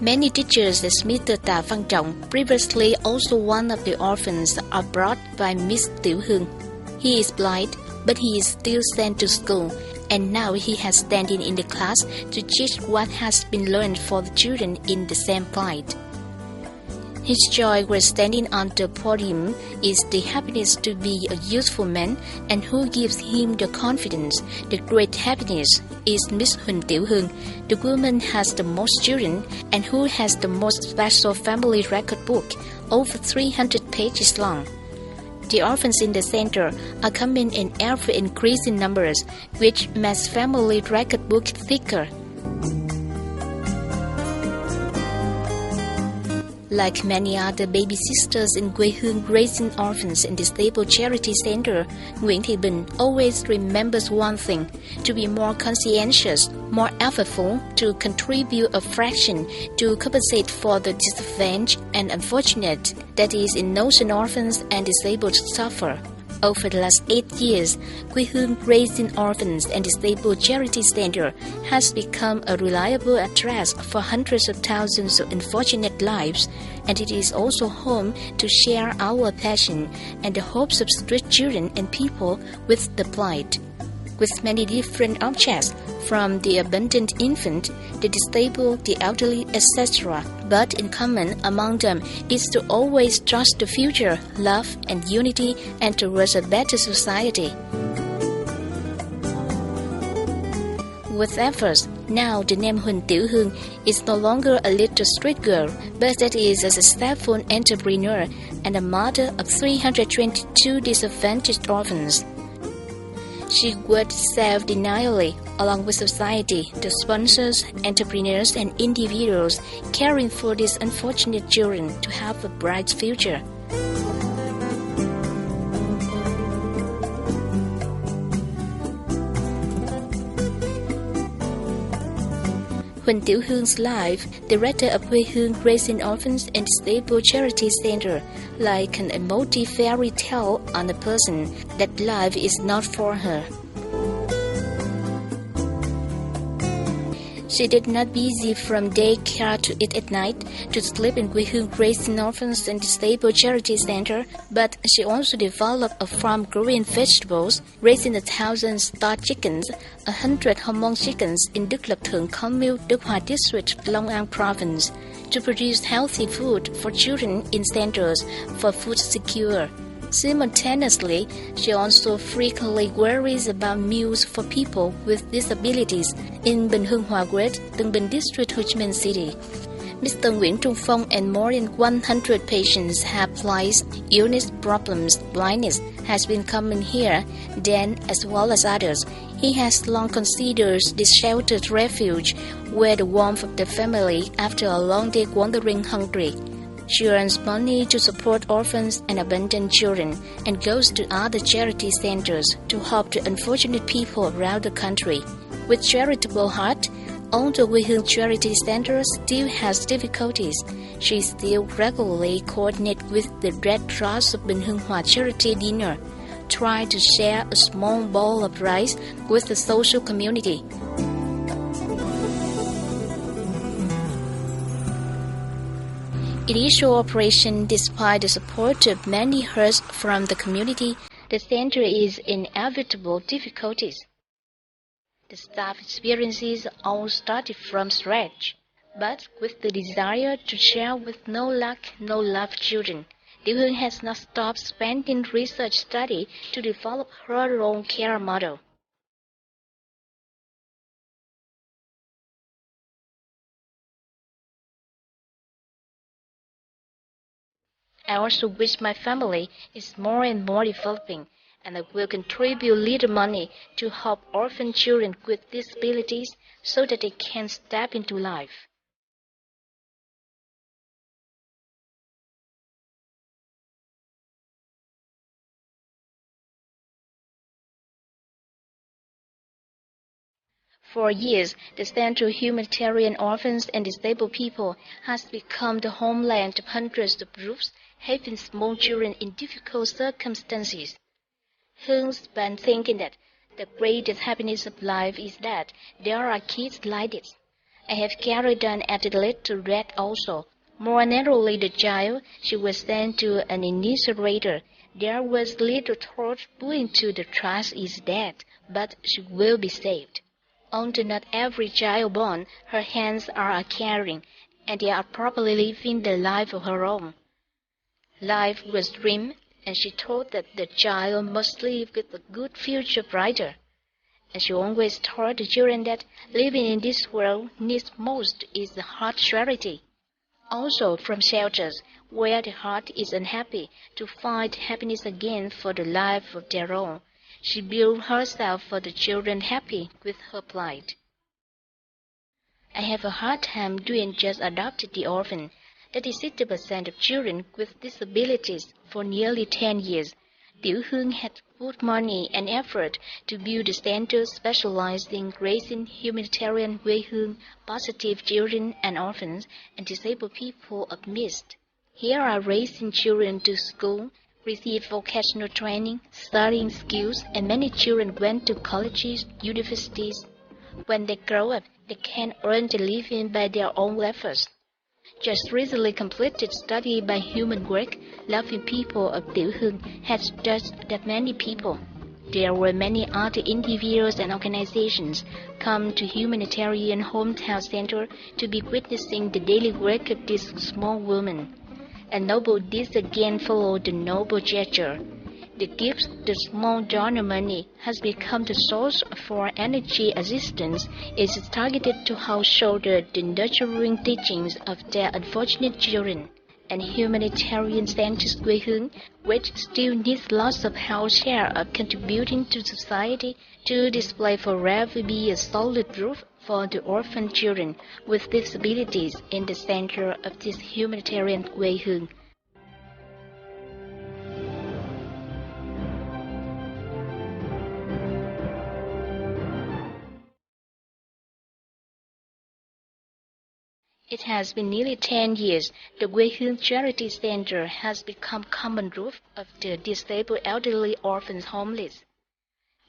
Many teachers as Mr. Ta Văn Trọng, previously also one of the orphans, are brought by Miss Tieu Huong. He is blind, but he is still sent to school, and now he has standing in the class to teach what has been learned for the children in the same plight. His joy while standing on the podium is the happiness to be a useful man, and who gives him the confidence, the great happiness, is Miss Huynh Tieu Huong, the woman has the most children and who has the most special family record book, over 300 pages long. The orphans in the center are coming in ever increasing numbers, which makes family record book thicker. Like many other baby sisters in Quê Hương raising orphans and disabled charity center, Nguyễn Thị Bình always remembers one thing: to be more conscientious, more effortful, to contribute a fraction to compensate for the disadvantaged and unfortunate that is in notion orphans and disabled suffer. Over the last 8 years, Quê Hương Raising Orphans and Disabled Charity Center has become a reliable address for hundreds of thousands of unfortunate lives, and it is also home to share our passion and the hopes of street children and people with the plight. With many different objects, from the abandoned infant, the disabled, the elderly, etc. But in common among them is to always trust the future, love and unity, and towards a better society. With efforts, now the name Huynh Tieu Huong is no longer a little street girl, but that is a successful entrepreneur and a mother of 322 disadvantaged orphans. She worked self-denially along with society, the sponsors, entrepreneurs and individuals caring for these unfortunate children to have a bright future. Huynh Tieu Huong's life, director of Quê Hương Raising Orphans and Disabled Charity Center, like an emotive fairy tale on a person that life is not for her. She did not busy from daycare to eat at night, to sleep in Quê Hương Raising Orphans and Disabled Charity Center, but she also developed a farm growing vegetables, raising 1,000 stock chickens, 100 hormone chickens in Đức Lập Thượng Commune, Đức Hòa District, Long An Province, to produce healthy food for children in centers for food secure. Simultaneously, she also frequently worries about meals for people with disabilities in Bình Hưng Hòa Quết, Tân Bình District, Ho Chi Minh City. Mr. Nguyễn Trung Phong and more than 100 patients have lice, illness problems, blindness has been coming here, then as well as others. He has long considered this sheltered refuge where the warmth of the family after a long day wandering hungry. She earns money to support orphans and abandoned children and goes to other charity centers to help the unfortunate people around the country. With charitable heart, although Quê Hương Charity Center still has difficulties, she still regularly coordinates with the Red Cross of Bình Hưng Hòa Charity Dinner, try to share a small bowl of rice with the social community. Initial operation, despite the support of many hearts from the community, the center is in inevitable difficulties. The staff experiences all started from scratch, but with the desire to share with no luck, no love children, Tieu Huong has not stopped spending research study to develop her own care model. I also wish my family is more and more developing, and I will contribute little money to help orphan children with disabilities so that they can step into life. For years, the Central Humanitarian Orphans and Disabled People has become the homeland of hundreds of groups helping small children in difficult circumstances. Huong's been thinking that the greatest happiness of life is that there are kids like this. I have carried on after the little rat also. More narrowly the child, she was sent to an incinerator. There was little thought put into the trust is dead, but she will be saved. Onto not every child born, her hands are caring, and they are properly living the life of her own. Life was grim, and she thought that the child must live with a good future brighter. And she always taught the children that living in this world needs most is the heart charity. Also from shelters, where the heart is unhappy, to find happiness again for the life of their own. She built herself for the children happy with her plight. I have a hard time doing just adopted the orphan. That is 60% of children with disabilities for nearly 10 years. Tieu Huong had put money and effort to build a center specialized in raising humanitarian Quê Hương, positive children and orphans, and disabled people of mist. Here are raising children to school, receive vocational training, studying skills, and many children went to colleges, universities. When they grow up, they can earn a living by their own efforts. Just recently completed study by Human Work, Loving People of Tieu Huong has touched that many people. There were many other individuals and organizations come to humanitarian hometown center to be witnessing the daily work of this small woman. A noble deed again followed the noble gesture. The gifts, the small donor money, has become the source for energy assistance. It is targeted to help shoulder the nurturing teachings of their unfortunate children. And humanitarian centers Quê Hương, which still needs lots of help share of contributing to society, to display forever be a solid roof for the orphan children with disabilities in the center of this humanitarian Quê Hương. It has been nearly 10 years. The Quê Hương Charity Center has become common roof of the disabled elderly orphans homeless.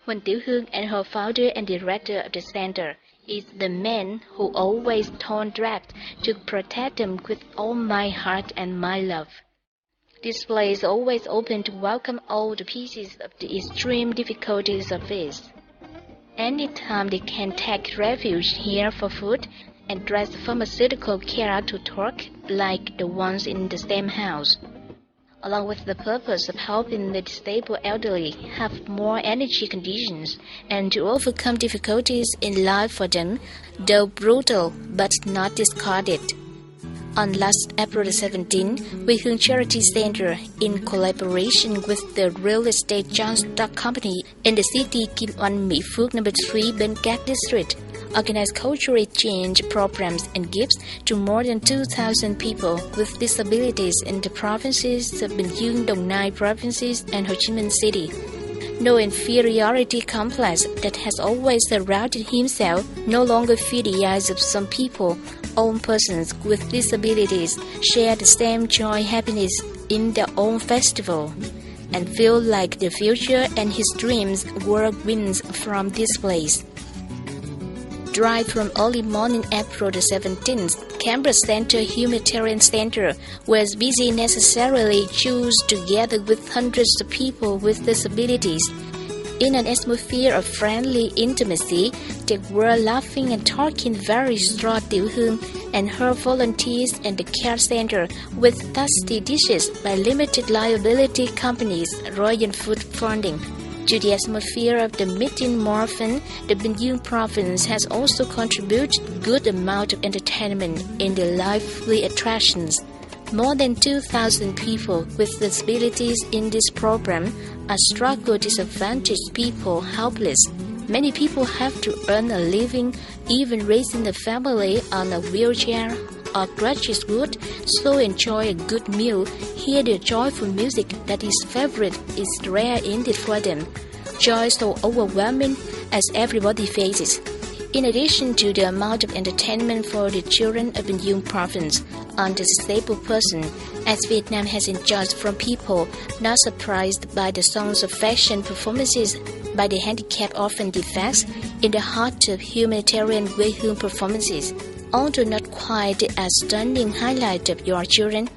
Huynh Tieu Huong and her founder and director of the center is the man who always told draft to protect them with all my heart and my love. This place is always open to welcome all the pieces of the extreme difficulties of it. Anytime they can take refuge here for food, and dress pharmaceutical care to talk like the ones in the same house, along with the purpose of helping the disabled elderly have more energy conditions and to overcome difficulties in life for them, though brutal but not discarded. On last April 17, Quê Hương Charity Center, in collaboration with the real estate John Stock Company in the city Kim Oanh, Mỹ Phước, number 3, Bến Cát District, organized cultural exchange programs and gifts to more than 2,000 people with disabilities in the provinces of Bình Dương, Đồng Nai provinces and Ho Chi Minh City. No inferiority complex that has always surrounded himself no longer feed the eyes of some people. All persons with disabilities share the same joy happiness in their own festival and feel like the future and his dreams were wins from this place. Drive from early morning April the 17th, Canberra Center Humanitarian Center was busy necessarily choose together with hundreds of people with disabilities. In an atmosphere of friendly intimacy, they were laughing and talking very through Tieu Huong and her volunteers and the care center with tasty dishes by limited liability companies, Royal Food Funding. To the atmosphere of the meeting more often, the Bình Dương province has also contributed good amount of entertainment in the lively attractions. More than 2,000 people with disabilities in this program are struggle disadvantaged people helpless. Many people have to earn a living, even raising a family on a wheelchair or graduate wood, so enjoy a good meal, hear the joyful music that is favorite is rare indeed for them. Joy so overwhelming as everybody faces. In addition to the amount of entertainment for the children of Bình Dương province on the disabled person, as Vietnam has enjoyed from people not surprised by the songs of fashion performances by the handicapped orphan defects in the heart of humanitarian Quê Hương performances. Although not quite the stunning highlight of your children,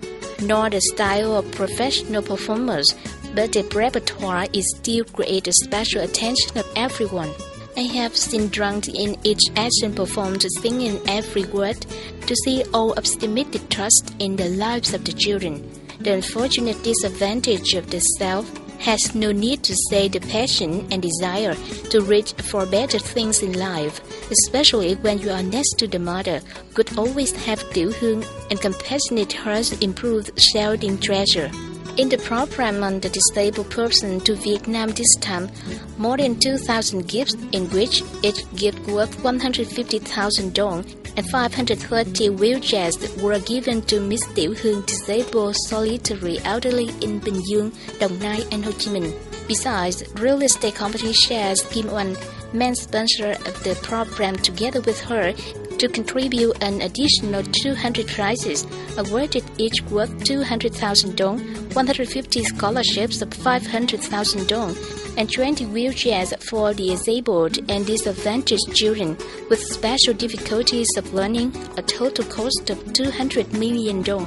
nor the style of professional performers, but the repertoire is still create a special attention of everyone. I have seen drunk in each action performed, singing every word, to see all optimistic trust in the lives of the children. The unfortunate disadvantage of the self has no need to say the passion and desire to reach for better things in life, especially when you are next to the mother, could always have Tieu Huong and compassionate hearts improved shouting treasure. In the program on the disabled person to Vietnam this time, more than 2,000 gifts, in which each gift worth 150,000 dong and 530 wheelchairs were given to Miss Tieu Huong disabled solitary elderly in Bình Dương, Đồng Nai and Ho Chi Minh. Besides, real estate company shares Kim Oanh, main sponsor of the program, together with her, to contribute an additional 200 prizes, awarded each worth 200,000 dong, 150 scholarships of 500,000 dong, and 20 wheelchairs for the disabled and disadvantaged children with special difficulties of learning, a total cost of 200 million dong.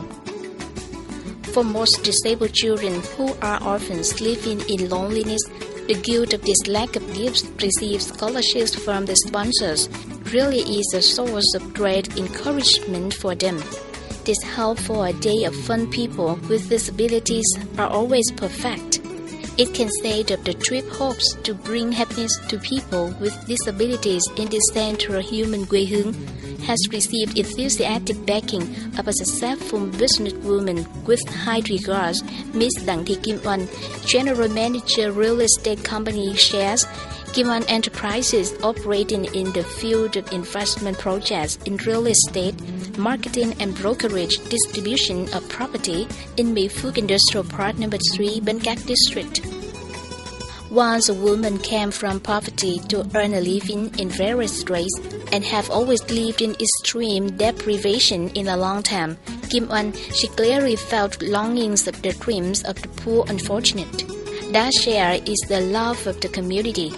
For most disabled children who are orphans living in loneliness, the guilt of this lack of gifts received scholarships from the sponsors really is a source of great encouragement for them. This help for a day of fun. People with disabilities are always perfect. It can say that the trip hopes to bring happiness to people with disabilities in the Central Human Quê Hương has received enthusiastic backing of a successful businesswoman with high regards, Miss Đặng Thị Kim Oanh, General Manager Real Estate Company shares Kim Oanh Enterprises operating in the field of investment projects in real estate, marketing and brokerage distribution of property in Mỹ Phước Industrial Park No. 3, Bến Cát District. Once a woman came from poverty to earn a living in various ways and have always lived in extreme deprivation in a long time, Kim Oanh, she clearly felt longings of the dreams of the poor unfortunate. That share is the love of the community.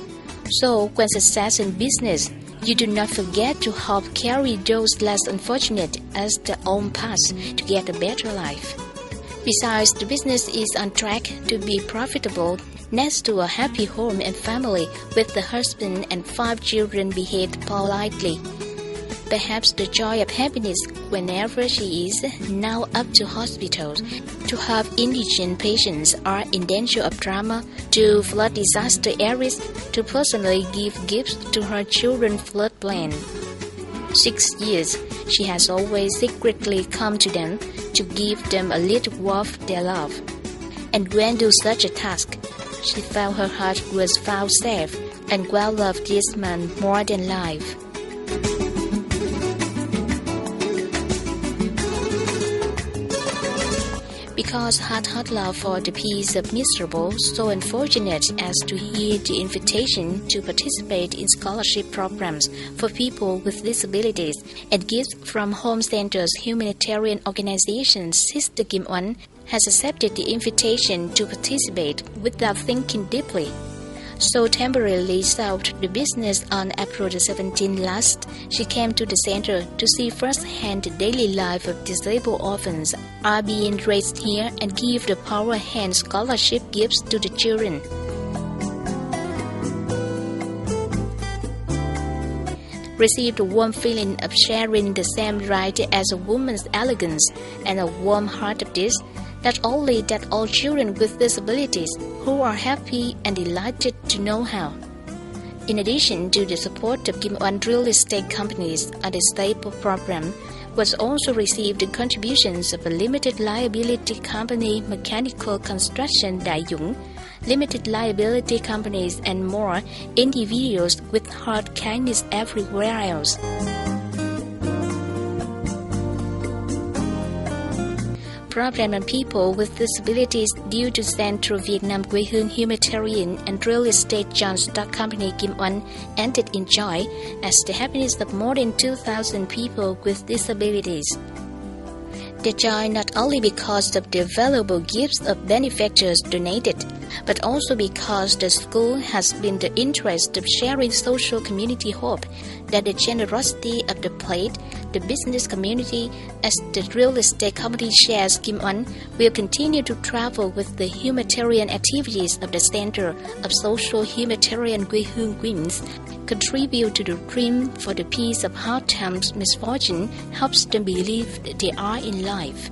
So, when success in business, you do not forget to help carry those less unfortunate as their own path to get a better life. Besides, the business is on track to be profitable. Next to a happy home and family with the husband and 5 children behaved politely. Perhaps the joy of happiness whenever she is now up to hospitals to help indigent patients are in danger of trauma, to flood disaster areas, to personally give gifts to her children's flood plan. 6 years, she has always secretly come to them to give them a little of their love. And when do such a task, she felt her heart was found safe and well loved this man more than life. Because heart love for the peace of miserable, so unfortunate as to hear the invitation to participate in scholarship programs for people with disabilities and gifts from home centers humanitarian organizations, Sister Kim Oanh has accepted the invitation to participate without thinking deeply. So temporarily stopped the business on April the 17th last, she came to the center to see firsthand the daily life of disabled orphans are being raised here and give the power hand scholarship gifts to the children. Received a warm feeling of sharing the same right as a woman's elegance and a warm heart of this, not only that all children with disabilities who are happy and delighted to know how. In addition to the support of Kim Oanh real estate companies on the stable program, was also received the contributions of a limited liability company Mechanical Construction Đại Dũng, limited liability companies and more individuals with heart kindness everywhere else. Problem on people with disabilities due to Central Vietnam Quê Hương Humanitarian and Real Estate Joint Stock Company Kim Oanh ended in joy as the happiness of more than 2,000 people with disabilities. The joy not only because of the valuable gifts of benefactors donated, but also because the school has been the interest of sharing social community hope that the generosity of the plate, the business community, as the real estate company shares Kim Oanh, will continue to travel with the humanitarian activities of the Center of Social Humanitarian Quê Hương Wings, contribute to the dream for the peace of hard times misfortune, helps them believe they are in life.